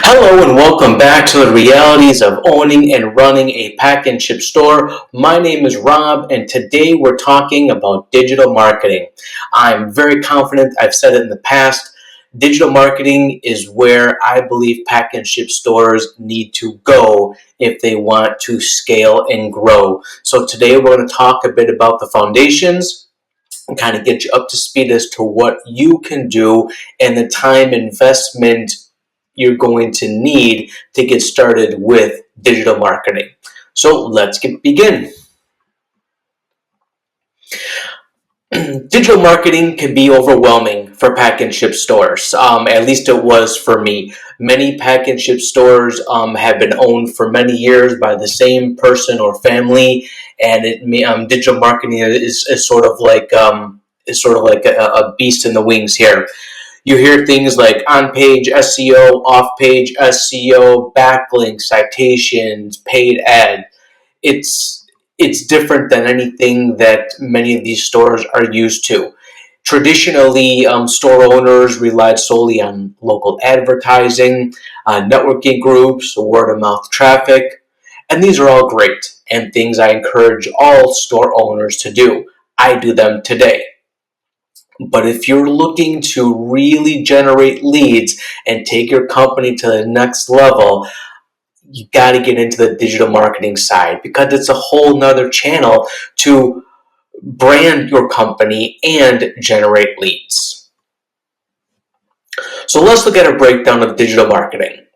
Hello and welcome back to the realities of owning and running a pack and ship store. My name is Rob and today we're talking about digital marketing. I'm very confident, I've said it in the past, digital marketing is where I believe pack and ship stores need to go if they want to scale and grow. So today we're going to talk a bit about the foundations and kind of get you up to speed as to what you can do and the time investment you're going to need to get started with digital marketing. So let's begin. Digital marketing can be overwhelming for pack and ship stores. At least it was for me. Many pack and ship stores have been owned for many years by the same person or family, and digital marketing is sort of like a beast in the wings here. You hear things like on-page SEO, off-page SEO, backlink, citations, paid ad. It's different than anything that many of these stores are used to. Traditionally, store owners relied solely on local advertising, networking groups, word-of-mouth traffic, and these are all great and things I encourage all store owners to do. I do them today. But if you're looking to really generate leads and take your company to the next level, you got to get into the digital marketing side because it's a whole nother channel to brand your company and generate leads. So let's look at a breakdown of digital marketing.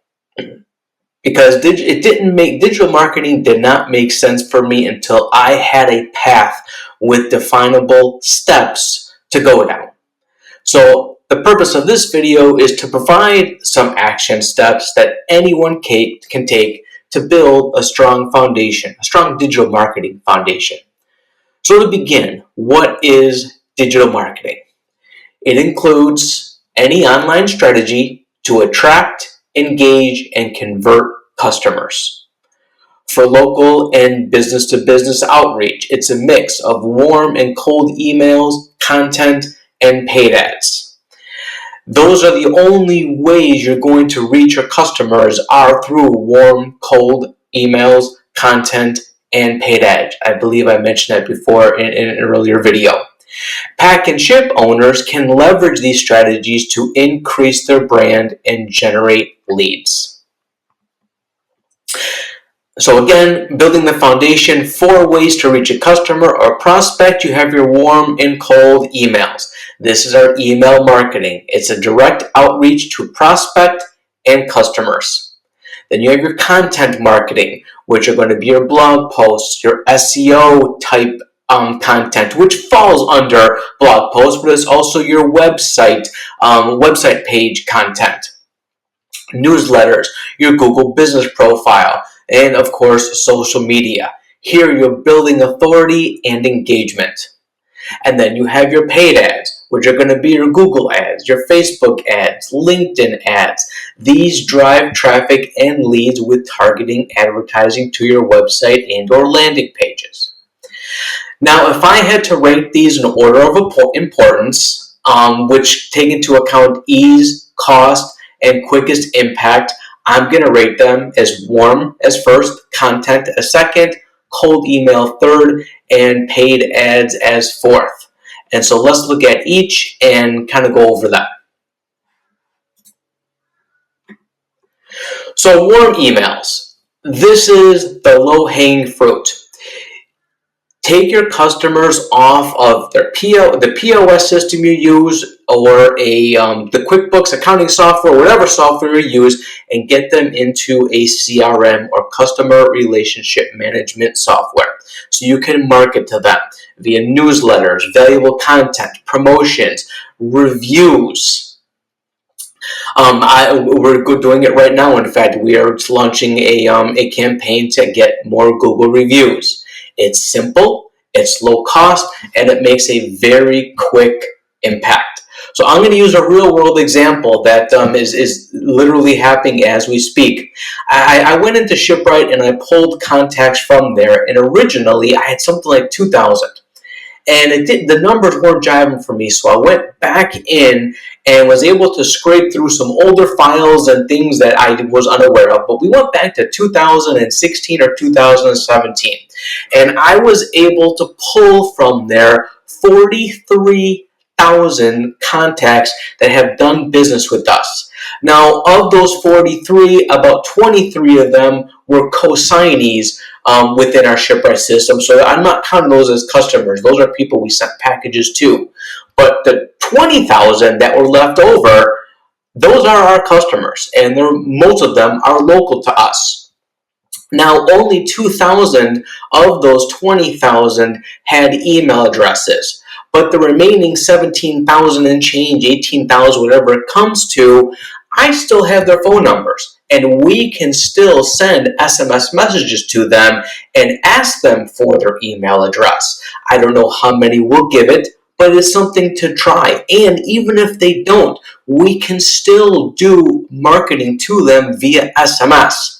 Because digital marketing did not make sense for me until I had a path with definable steps to go down. So the purpose of this video is to provide some action steps that anyone can take to build a strong foundation, a strong digital marketing foundation. So to begin, what is digital marketing? It includes any online strategy to attract, engage, and convert customers. For local and business-to-business outreach, it's a mix of warm and cold emails, content, and paid ads. Those are the only ways you're going to reach your customers are through warm, cold emails, content, and paid ads. I believe I mentioned that before in an earlier video. Pack and ship owners can leverage these strategies to increase their brand and generate leads. So again, building the foundation, 4 ways to reach a customer or prospect. You have your warm and cold emails. This is our email marketing. It's a direct outreach to prospect and customers. Then you have your content marketing, which are going to be your blog posts, your SEO type content, which falls under blog posts, but it's also your website page content, newsletters, your Google business profile, and of course, social media. Here you're building authority and engagement. And then you have your paid ads, which are going to be your Google ads, your Facebook ads, LinkedIn ads. These drive traffic and leads with targeting advertising to your website and or landing pages. Now, if I had to rank these in order of importance, which take into account ease, cost, and quickest impact, I'm going to rate them as warm as first, content as second, cold email third, and paid ads as fourth. And so let's look at each and kind of go over that. So warm emails. This is the low-hanging fruit. Take your customers off of the POS system you use or the QuickBooks accounting software, whatever software you use, and get them into a CRM or customer relationship management software. So you can market to them via newsletters, valuable content, promotions, reviews. We're doing it right now. In fact, we are launching a campaign to get more Google reviews. It's simple, it's low cost, and it makes a very quick impact. So I'm going to use a real-world example that is literally happening as we speak. I went into Shipwright and I pulled contacts from there, and originally I had something like 2,000. and the numbers weren't jiving for me. So I went back in and was able to scrape through some older files and things that I was unaware of. But we went back to 2016 or 2017, and I was able to pull from there 43,000 contacts that have done business with us. Now, of those 43, about 23 of them were co-signees within our ShipRite system. So I'm not counting those as customers. Those are people we sent packages to. But the 20,000 that were left over, those are our customers, and most of them are local to us. Now, only 2,000 of those 20,000 had email addresses, but the remaining 17,000 and change, 18,000, whatever it comes to, I still have their phone numbers, and we can still send SMS messages to them and ask them for their email address. I don't know how many will give it, but it's something to try. And even if they don't, we can still do marketing to them via SMS.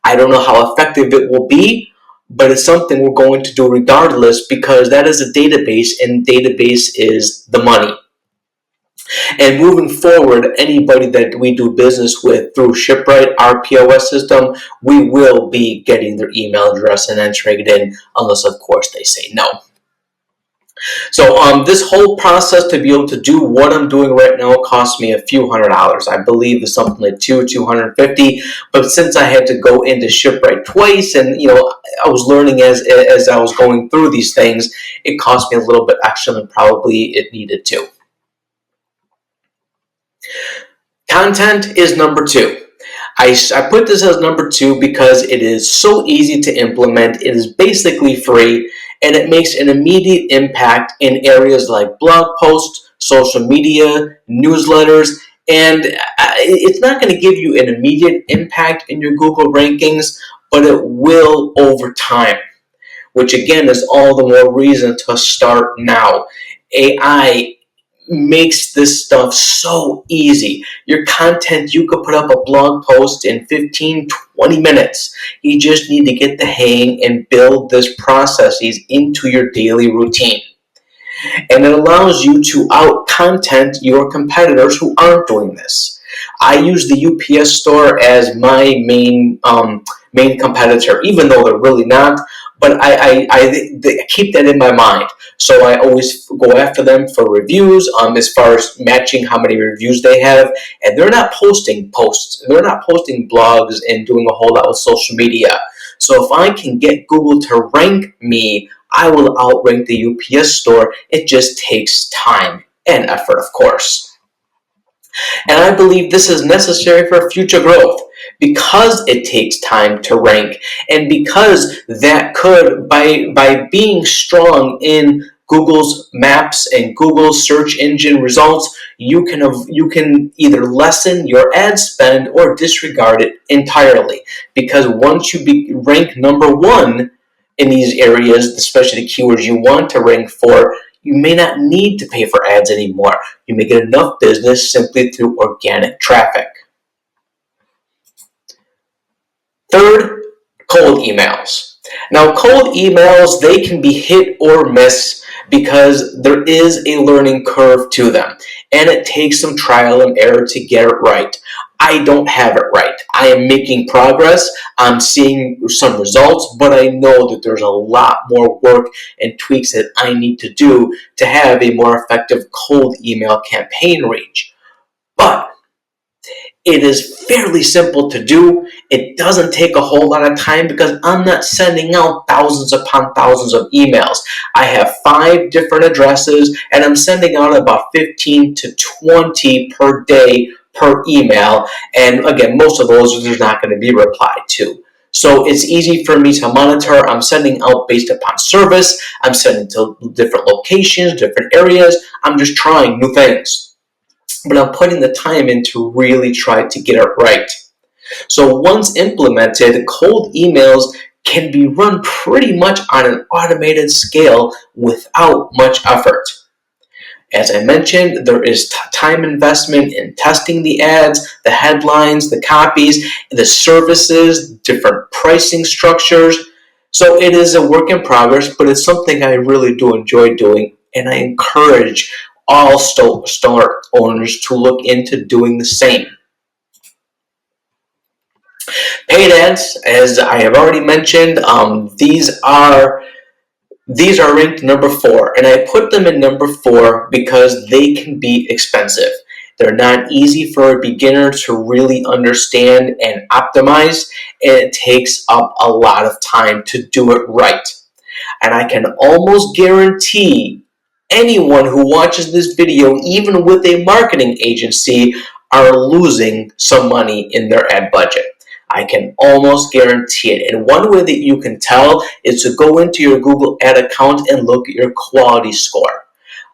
I don't know how effective it will be, but it's something we're going to do regardless, because that is a database, and database is the money. And moving forward, anybody that we do business with through ShipRite, our POS system, we will be getting their email address and entering it in, unless of course they say no. So this whole process to be able to do what I'm doing right now cost me a few $100s. I believe it's something like $250. But since I had to go into ShipRite twice, and I was learning as I was going through these things, it cost me a little bit extra than probably it needed to. Content is number 2. I put this as number 2 because it is so easy to implement. It is basically free, and it makes an immediate impact in areas like blog posts, social media, newsletters, and it's not going to give you an immediate impact in your Google rankings, but it will over time, which again is all the more reason to start now. AI makes this stuff so easy. Your content, you could put up a blog post in 15, 20 minutes. You just need to get the hang and build this processes into your daily routine. And it allows you to out-content your competitors who aren't doing this. I use the UPS store as my main competitor, even though they're really not. But I keep that in my mind. So I always go after them for reviews, as far as matching how many reviews they have. And they're not posting posts. They're not posting blogs and doing a whole lot with social media. So if I can get Google to rank me, I will outrank the UPS store. It just takes time and effort, of course. And I believe this is necessary for future growth, because it takes time to rank, and because that could, by being strong in Google's maps and Google's search engine results, you can either lessen your ad spend or disregard it entirely. Because once you rank number 1 in these areas, especially the keywords you want to rank for, you may not need to pay for ads anymore. You may get enough business simply through organic traffic. Third, cold emails. Now, cold emails, they can be hit or miss because there is a learning curve to them, and it takes some trial and error to get it right. I don't have it right. I am making progress. I'm seeing some results, but I know that there's a lot more work and tweaks that I need to do to have a more effective cold email campaign reach. But it is fairly simple to do. It doesn't take a whole lot of time because I'm not sending out thousands upon thousands of emails. I have 5 different addresses, and I'm sending out about 15 to 20 per day per email. And again, most of those there's not going to be replied to. So it's easy for me to monitor. I'm sending out based upon service. I'm sending to different locations, different areas. I'm just trying new things. But I'm putting the time in to really try to get it right. So once implemented, cold emails can be run pretty much on an automated scale without much effort. As I mentioned, there is time investment in testing the ads, the headlines, the copies, the services, different pricing structures. So it is a work in progress, but it's something I really do enjoy doing, and I encourage all store owners to look into doing the same. Paid ads, as I have already mentioned, these are ranked number 4, and I put them in number 4 because they can be expensive. They're not easy for a beginner to really understand and optimize, and it takes up a lot of time to do it right. And I can almost guarantee anyone who watches this video, even with a marketing agency, are losing some money in their ad budget. I can almost guarantee it. And one way that you can tell is to go into your Google Ad account and look at your quality score.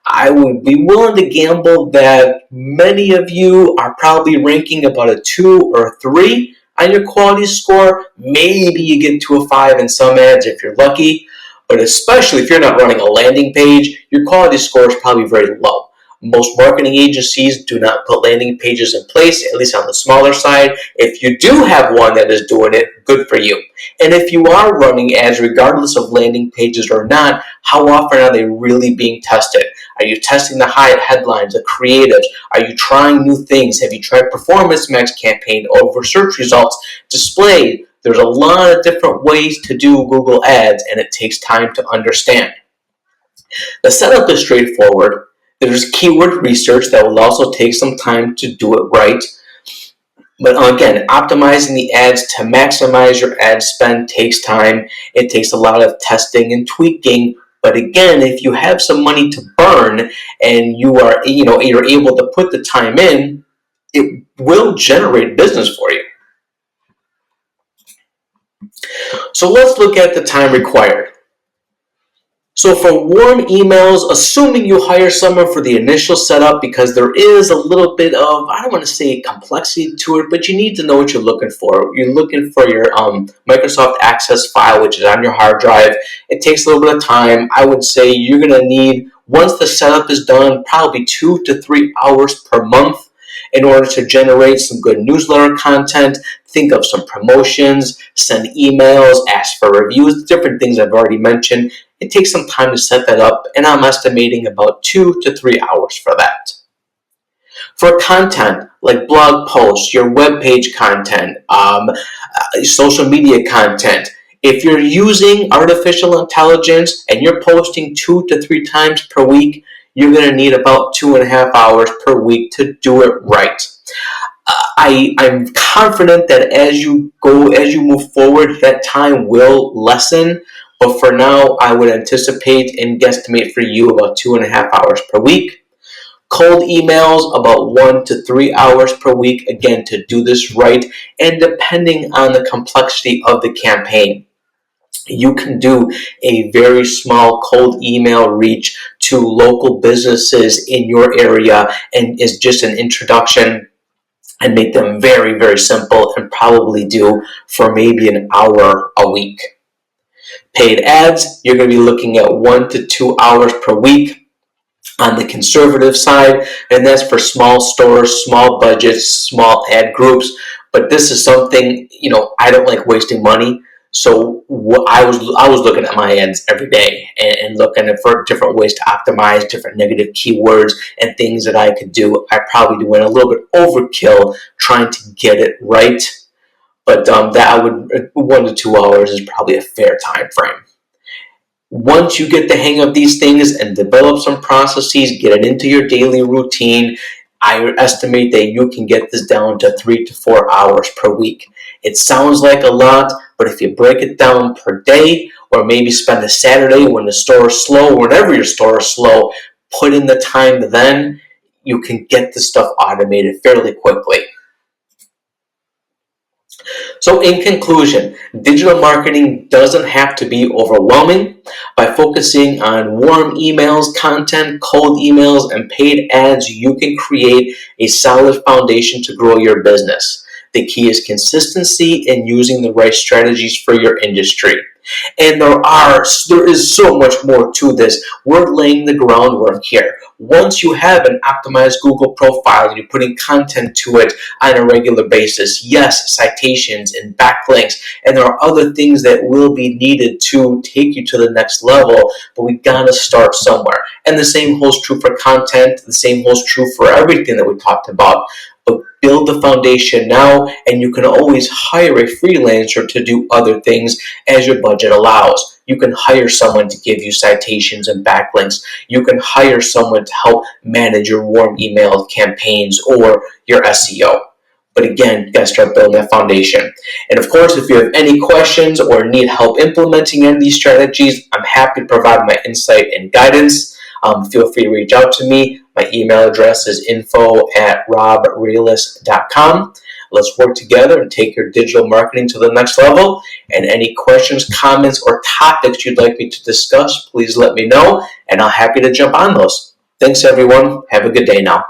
I would be willing to gamble that many of you are probably ranking about a 2 or a 3 on your quality score. Maybe you get to a 5 in some ads if you're lucky, but especially if you're not running a landing page, your quality score is probably very low. Most marketing agencies do not put landing pages in place, at least on the smaller side. If you do have one that is doing it, good for you. And if you are running ads, regardless of landing pages or not, how often are they really being tested? Are you testing the headlines, the creatives? Are you trying new things? Have you tried Performance Max campaign over search results, display? There's a lot of different ways to do Google Ads, and it takes time to understand. The setup is straightforward. There's keyword research that will also take some time to do it right. But again, optimizing the ads to maximize your ad spend takes time. It takes a lot of testing and tweaking. But again, if you have some money to burn and you're able to put the time in, it will generate business for you. So let's look at the time required. So for warm emails, assuming you hire someone for the initial setup, because there is a little bit of, I don't want to say complexity to it, but you need to know what you're looking for. You're looking for your Microsoft Access file, which is on your hard drive. It takes a little bit of time. I would say you're going to need, once the setup is done, probably 2 to 3 hours per month in order to generate some good newsletter content. Think of some promotions, send emails, ask for reviews, different things I've already mentioned. It takes some time to set that up, and I'm estimating about 2 to 3 hours for that. For content like blog posts, your web page content, social media content, if you're using artificial intelligence and you're posting 2 to 3 times per week, you're going to need about 2.5 hours per week to do it right. I'm confident that as you move forward, that time will lessen. But for now, I would anticipate and guesstimate for you about 2.5 hours per week. Cold emails, about 1 to 3 hours per week, again, to do this right. And depending on the complexity of the campaign, you can do a very small cold email reach to local businesses in your area, and is just an introduction, and make them very, very simple, and probably do for maybe an hour a week. Paid ads, you're going to be looking at 1 to 2 hours per week on the conservative side, and that's for small stores, small budgets, small ad groups. But this is something, I don't like wasting money. So I was looking at my ads every day and looking for different ways to optimize, different negative keywords and things that I could do. I probably went a little bit overkill trying to get it right. But 1 to 2 hours is probably a fair time frame. Once you get the hang of these things and develop some processes, get it into your daily routine, I estimate that you can get this down to 3 to 4 hours per week. It sounds like a lot, but if you break it down per day, or maybe spend a Saturday when the store is slow, whenever your store is slow, put in the time then, you can get this stuff automated fairly quickly. So in conclusion, digital marketing doesn't have to be overwhelming. By focusing on warm emails, content, cold emails, and paid ads, you can create a solid foundation to grow your business. The key is consistency and using the right strategies for your industry. And there is so much more to this. We're laying the groundwork here. Once you have an optimized Google profile and you're putting content to it on a regular basis, yes, citations and backlinks, and there are other things that will be needed to take you to the next level, but we gotta start somewhere. And the same holds true for content, the same holds true for everything that we talked about. But build the foundation now, and you can always hire a freelancer to do other things as your budget allows. You can hire someone to give you citations and backlinks. You can hire someone to help manage your warm email campaigns or your SEO. But again, you gotta start building that foundation. And of course, if you have any questions or need help implementing any of these strategies, I'm happy to provide my insight and guidance. Feel free to reach out to me. My email address is info@robrealist.com. Let's work together and take your digital marketing to the next level. And any questions, comments, or topics you'd like me to discuss, please let me know, and I'm happy to jump on those. Thanks, everyone. Have a good day now.